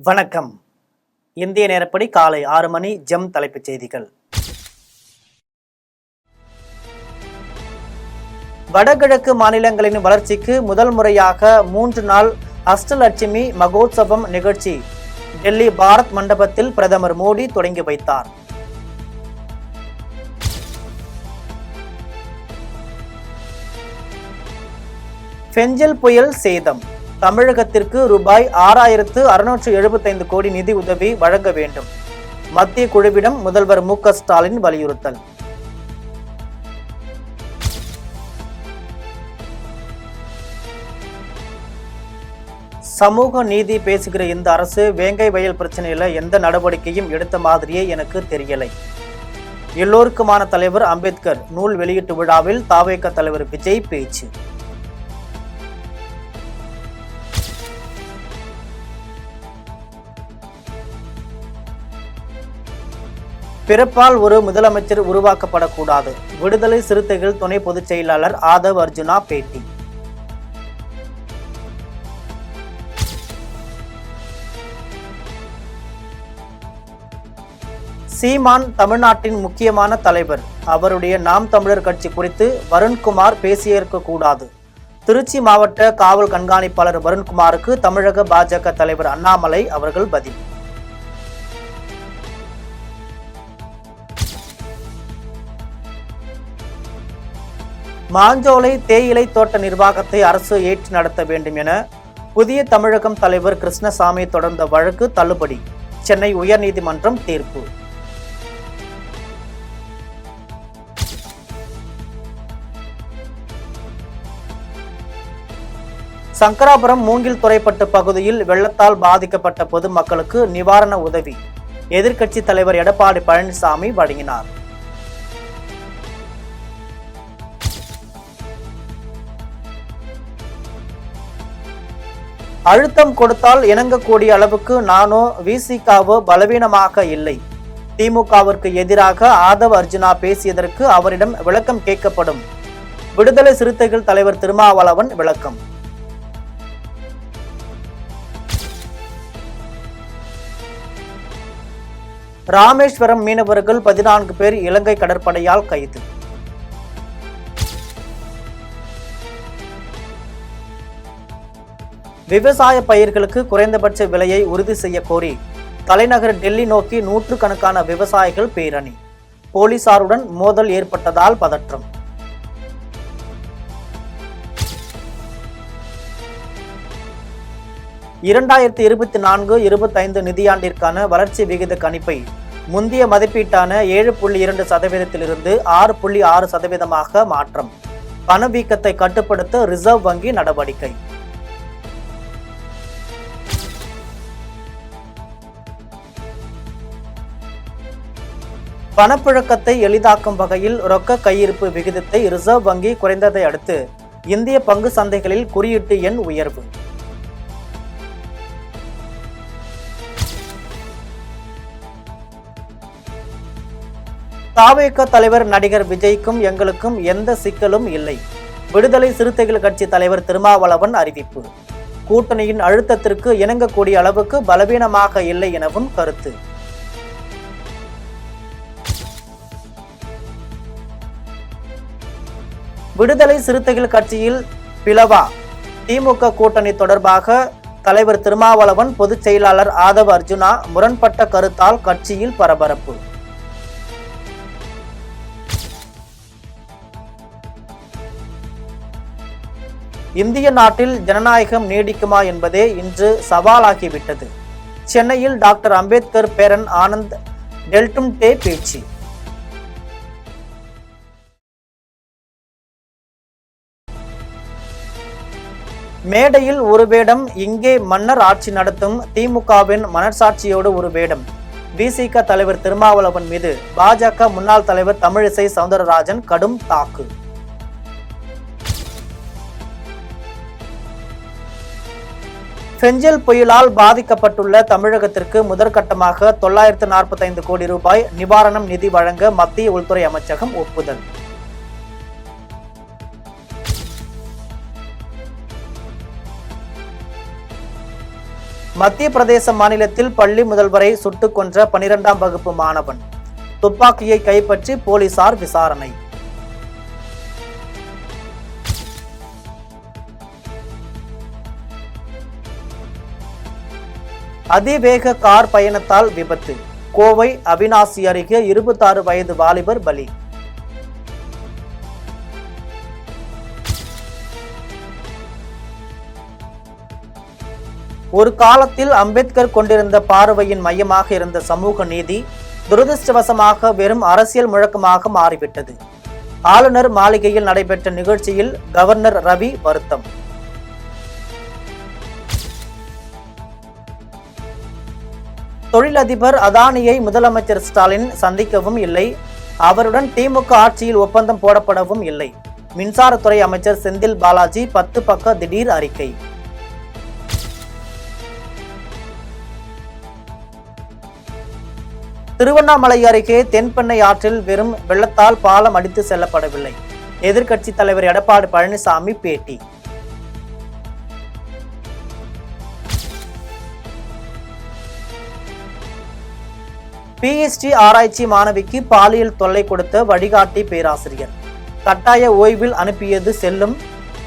வணக்கம். இந்திய நேரப்படி காலை 6 மணி. ஜெம் தலைப்புச் செய்திகள். வடகிழக்கு மாநிலங்களின் வளர்ச்சிக்கு முதல் முறையாக 3 நாள் அஷ்டலட்சுமி மகோத்சவம் நிகழ்ச்சி டெல்லி பாரத் மண்டபத்தில் பிரதமர் மோடி தொடங்கி வைத்தார். பெஞ்சல் புயல் சேதம். தமிழகத்திற்கு ரூபாய் 6,675 கோடி நிதி உதவி வழங்க வேண்டும். மத்திய குழுவிடம் முதல்வர் மு.க. ஸ்டாலின் வலியுறுத்தல். சமூக நீதி பேசுகிற இந்த அரசு வேங்கை வயல் பிரச்சனையில எந்த நடவடிக்கையும் எடுத்த மாதிரியே எனக்கு தெரியலை. எல்லோருக்குமான தலைவர் அம்பேத்கர் நூல் வெளியீட்டு விழாவில் தவேக தலைவர் விஜய் பேச்சு. பிறப்பால் ஒரு முதலமைச்சர் உருவாக்கப்படக்கூடாது. விடுதலை சிறுத்தைகள் துணை பொதுச் செயலாளர் ஆதவ் அர்ஜுனா பேட்டி. சீமான் தமிழ்நாட்டின் முக்கியமான தலைவர். அவருடைய நாம் தமிழர் கட்சி குறித்து வருண்குமார் பேசியிருக்க கூடாது. திருச்சி மாவட்ட காவல் கண்காணிப்பாளர் வருண்குமாருக்கு தமிழக பாஜக தலைவர் அண்ணாமலை அவர்கள் பதில். மாஞ்சோலை தேயிலை தோட்ட நிர்வாகத்தை அரசு ஏற்று நடத்த வேண்டும் என புதிய தமிழகம் தலைவர் கிருஷ்ணசாமி தொடர்ந்த வழக்கு தள்ளுபடி. சென்னை உயர்நீதிமன்றம் தீர்ப்பு. சங்கராபுரம் மூங்கில் துறைப்பட்டு பகுதியில் வெள்ளத்தால் பாதிக்கப்பட்ட பொதுமக்களுக்கு நிவாரண உதவி எதிர்க்கட்சி தலைவர் எடப்பாடி பழனிசாமி வழங்கினார். அழுத்தம் கொடுத்தால் இணங்கக்கூடிய அளவுக்கு நானோ விசிகாவோ பலவீனமாக இல்லை. திமுகவிற்கு எதிராக ஆதவ் அர்ஜுனா பேசியதற்கு அவரிடம் விளக்கம் கேட்கப்படும். விடுதலை சிறுத்தைகள் தலைவர் திருமாவளவன் விளக்கம். ராமேஸ்வரம் மீனவர்கள் 14 பேர் இலங்கை கடற்படையால் கைது. விவசாய பயிர்களுக்கு குறைந்தபட்ச விலையை உறுதி செய்ய கோரி தலைநகர் டெல்லி நோக்கி நூற்றுக்கணக்கான விவசாயிகள் பேரணி. போலீசாருடன் மோதல் ஏற்பட்டதால் பதற்றம். இரண்டாயிரத்தி 24-25 நிதியாண்டிற்கான வளர்ச்சி விகித கணிப்பை முந்தைய மதிப்பீட்டான 7.2% 6.6% மாற்றம். பணவீக்கத்தை கட்டுப்படுத்த ரிசர்வ் வங்கி நடவடிக்கை. பணப்புழக்கத்தை எளிதாக்கும் வகையில் ரொக்க கையிருப்பு விகிதத்தை ரிசர்வ் வங்கி குறைந்ததை அடுத்து இந்திய பங்கு சந்தைகளில் குறியீட்டு எண் உயர்வு. தவேக தலைவர் நடிகர் விஜய்க்கும் எங்களுக்கும் எந்த சிக்கலும் இல்லை. விடுதலை சிறுத்தைகள் கட்சி தலைவர் திருமாவளவன் அறிவிப்பு. கூட்டணியின் அழுத்தத்திற்கு இணங்கக்கூடிய அளவுக்கு பலவீனமாக இல்லை எனவும் கருத்து. விடுதலை சிறுத்தைகள் கட்சியில் பிளவா? திமுக கூட்டணி தொடர்பாக தலைவர் திருமாவளவன் பொதுச் செயலாளர் ஆதவ் அர்ஜுனா முரண்பட்ட கருத்தால் கட்சியில் பரபரப்பு. இந்திய நாட்டில் ஜனநாயகம் நீடிக்குமா என்பதே இன்று சவாலாகிவிட்டது. சென்னையில் டாக்டர் அம்பேத்கர் பேரன் ஆனந்த் டெல்டும்டே பேச்சு. மேடையில் ஒரு வேடம், இங்கே மன்னர் ஆட்சி நடத்தும் திமுகவின் மனசாட்சியோடு ஒரு வேடம். விசிக தலைவர் திருமாவளவன் மீது பாஜக முன்னாள் தலைவர் தமிழிசை சவுந்தரராஜன் கடும் தாக்கு. பெஞ்சல் புயலால் பாதிக்கப்பட்டுள்ள தமிழகத்திற்கு முதற்கட்டமாக 945 கோடி ரூபாய் நிவாரணம் நிதி வழங்க மத்திய உள்துறை அமைச்சகம் ஒப்புதல். மத்திய பிரதேச மாநிலத்தில் பள்ளி முதல்வரை சுட்டுக் கொன்ற 12ஆம் வகுப்பு மாணவன். துப்பாக்கியை கைப்பற்றி போலீசார் விசாரணை. அதிவேக கார் பயணத்தால் விபத்து. கோவை அவிநாசி அருகே 26 வயது வாலிபர் பலி. ஒரு காலத்தில் அம்பேத்கர் கொண்டிருந்த பார்வையின் மையமாக இருந்த சமூக நீதி துரதிருஷ்டவசமாக வெறும் அரசியல் முழக்கமாக மாறிவிட்டது. ஆளுநர் மாளிகையில் நடைபெற்ற நிகழ்ச்சியில் கவர்னர் ரவி வருத்தம். தொழிலதிபர் அதானியை முதலமைச்சர் ஸ்டாலின் சந்திக்கவும் இல்லை, அவருடன் திமுக ஆட்சியில் ஒப்பந்தம் போடப்படவும் இல்லை. மின்சாரத்துறை அமைச்சர் செந்தில் பாலாஜி 10 பக்க திடீர் அறிக்கை. திருவண்ணாமலை அருகே தென்பெண்ணை ஆற்றில் வெறும் வெள்ளத்தால் பாலம் அடித்து செல்லப்படவில்லை. எதிர்க்கட்சி தலைவர் எடப்பாடி பழனிசாமி பேட்டி. PhD ஆராய்ச்சி மாணவிக்கு பாலியல் தொல்லை கொடுத்த வழிகாட்டி பேராசிரியர் கட்டாய ஓய்வில் அனுப்பியது செல்லும்.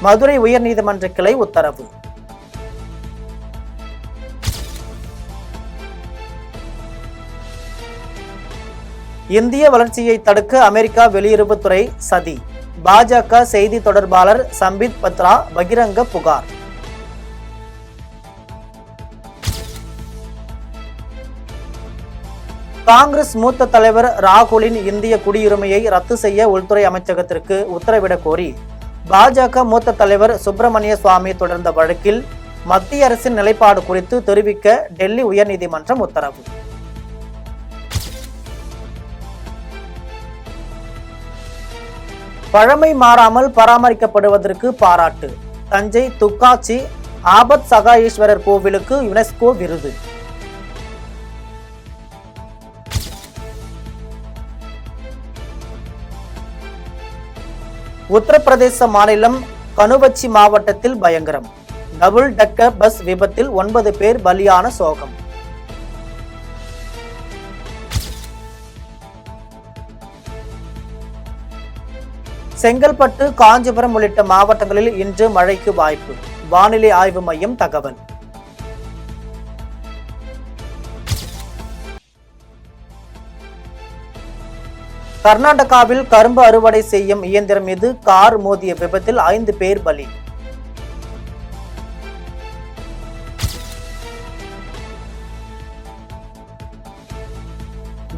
மதுரை உயர்நீதிமன்ற கிளை உத்தரவு. இந்திய வளர்ச்சியை தடுக்க அமெரிக்கா வெளியுறவுத்துறை சதி. பாஜக செய்தி தொடர்பாளர் சம்பித் பத்ரா பகிரங்க புகார். காங்கிரஸ் மூத்த தலைவர் ராகுலின் இந்திய குடியுரிமையை ரத்து செய்ய உள்துறை அமைச்சகத்திற்கு உத்தரவிடக் கோரி பாஜக மூத்த தலைவர் சுப்பிரமணிய சுவாமி தொடர்ந்த வழக்கில் மத்திய அரசின் நிலைப்பாடு குறித்து தெரிவிக்க டெல்லி உயர்நீதிமன்றம் உத்தரவு. பழமை மாறாமல் பராமரிக்கப்படுவதற்கு பாராட்டு. தஞ்சை துக்காச்சி ஆபத் சகாயேஸ்வரர் கோவிலுக்கு யுனெஸ்கோ விருது. உத்தரப்பிரதேச மாநிலம் கனுவச்சி மாவட்டத்தில் பயங்கரம். டபுள் டக்கர் பஸ் விபத்தில் 9 பேர் பலியான சோகம். செங்கல்பட்டு, காஞ்சிபுரம் உள்ளிட்ட மாவட்டங்களில் இன்று மழைக்கு வாய்ப்பு. வானிலை ஆய்வு மையம் தகவல். கர்நாடகாவில் கரும்பு அறுவடை செய்யும் இயந்திரம் மீது கார் மோதிய விபத்தில் 5 பேர் பலி.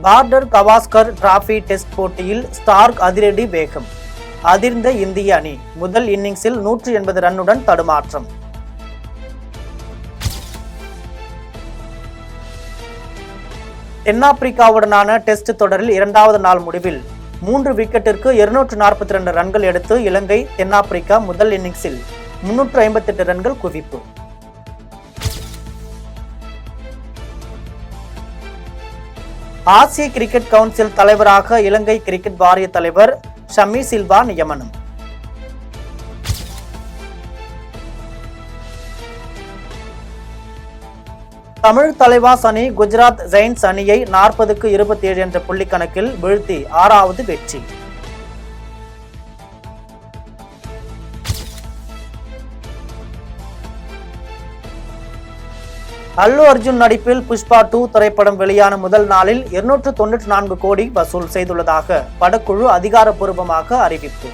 பார்டர் கவாஸ்கர் டிராபி டெஸ்ட் போட்டியில் ஸ்டார்க் அதிரடி வேகம். அதிர்ந்த இந்திய அணி முதல் இன்னிங்ஸில் 180 ரன்னுடன் தடுமாற்றம். தென்னாப்பிரிக்காவுடனான டெஸ்ட் தொடரில் 2வது நாள் முடிவில் 3 விக்கெட்டிற்கு 242 ரன்கள் எடுத்து இலங்கை தென்னாப்பிரிக்கா முதல் இன்னிங்ஸில் 358 ரன்கள் குவிப்பு. ஆசிய கிரிக்கெட் கவுன்சில் தலைவராக இலங்கை கிரிக்கெட் வாரிய தலைவர் ஷமி சில்வா நியமனம். தமிழ் தலைவாஸ் அணி குஜராத் ஜெயின்ஸ் அணியை 40க்கு 27 என்ற புள்ளி கணக்கில் வீழ்த்தி 6வது வெற்றி. அல்லு அர்ஜுன் நடிப்பில் புஷ்பா 2 திரைப்படம் வெளியான முதல் நாளில் 294 கோடி வசூல் செய்துள்ளதாக படக்குழு அதிகாரப்பூர்வமாக அறிவிப்பு.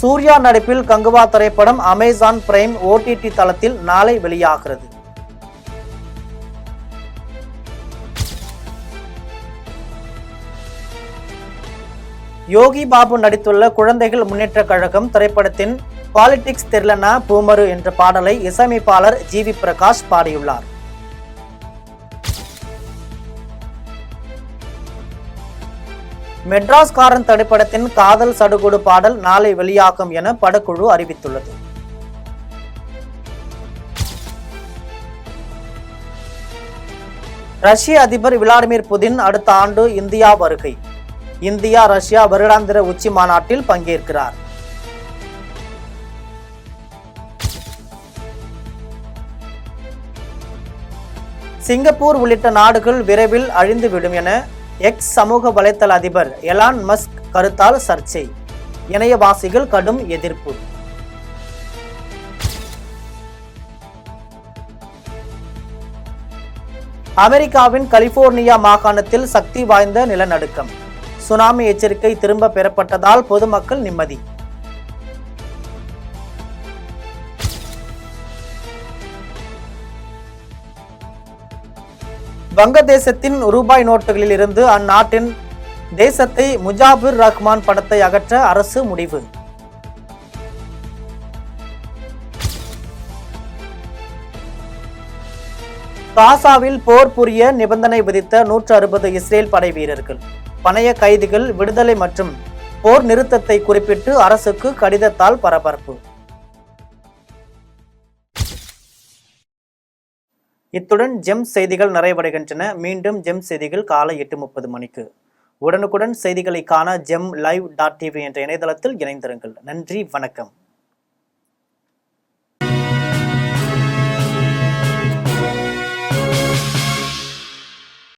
சூர்யா நடிப்பில் கங்குவா திரைப்படம் அமேசான் பிரைம் OTT தளத்தில் நாளை வெளியாகிறது. யோகி பாபு நடித்துள்ள குழந்தைகள் முன்னேற்ற கழகம் திரைப்படத்தின் பாலிடிக்ஸ் தெரியலனா பூமரு என்ற பாடலை இசையமைப்பாளர் GV பிரகாஷ் பாடியுள்ளார். மெட்ராஸ் காரன் திரைப்படத்தின் காதல் சடுகுடு பாடல் நாளை வெளியாகும் என படக்குழு அறிவித்துள்ளது. ரஷ்ய அதிபர் விளாடிமிர் புதின் அடுத்த ஆண்டு இந்தியா வருகை. இந்தியா ரஷ்யா வருடாந்திர உச்சி மாநாட்டில் பங்கேற்கிறார். சிங்கப்பூர் உள்ளிட்ட நாடுகள் விரைவில் அழிந்துவிடும் என எக்ஸ் சமூக வலைத்தள அதிபர் எலான் மஸ்க் கருத்தால் சர்ச்சை. இணையவாசிகள் கடும் எதிர்ப்பு. அமெரிக்காவின் கலிபோர்னியா மாகாணத்தில் சக்தி வாய்ந்த நிலநடுக்கம். சுனாமி எச்சரிக்கை திரும்ப பெறப்பட்டதால் பொதுமக்கள் நிம்மதி. வங்கதேசத்தின் ரூபாய் நோட்டுகளில் இருந்து அந்நாட்டின் தேசத்தை முஜாபிர் ரஹ்மான் படத்தை அகற்ற அரசு முடிவு. காசாவில் போர் புரிய நிபந்தனை விதித்த 160 இஸ்ரேல் படை வீரர்கள், பணைய கைதிகள் விடுதலை மற்றும் போர் நிறுத்தத்தை குறிப்பிட்டு அரசுக்கு கடிதத்தால் பரபரப்பு. இத்துடன் ஜெம் செய்திகள் நிறைவடைகின்றன. மீண்டும் ஜெம் செய்திகள் காலை 8:30 மணிக்கு. உடனுக்குடன் செய்திகளை காண GemLive.tv என்ற இணையதளத்தில் இணைந்திருங்கள். நன்றி, வணக்கம்.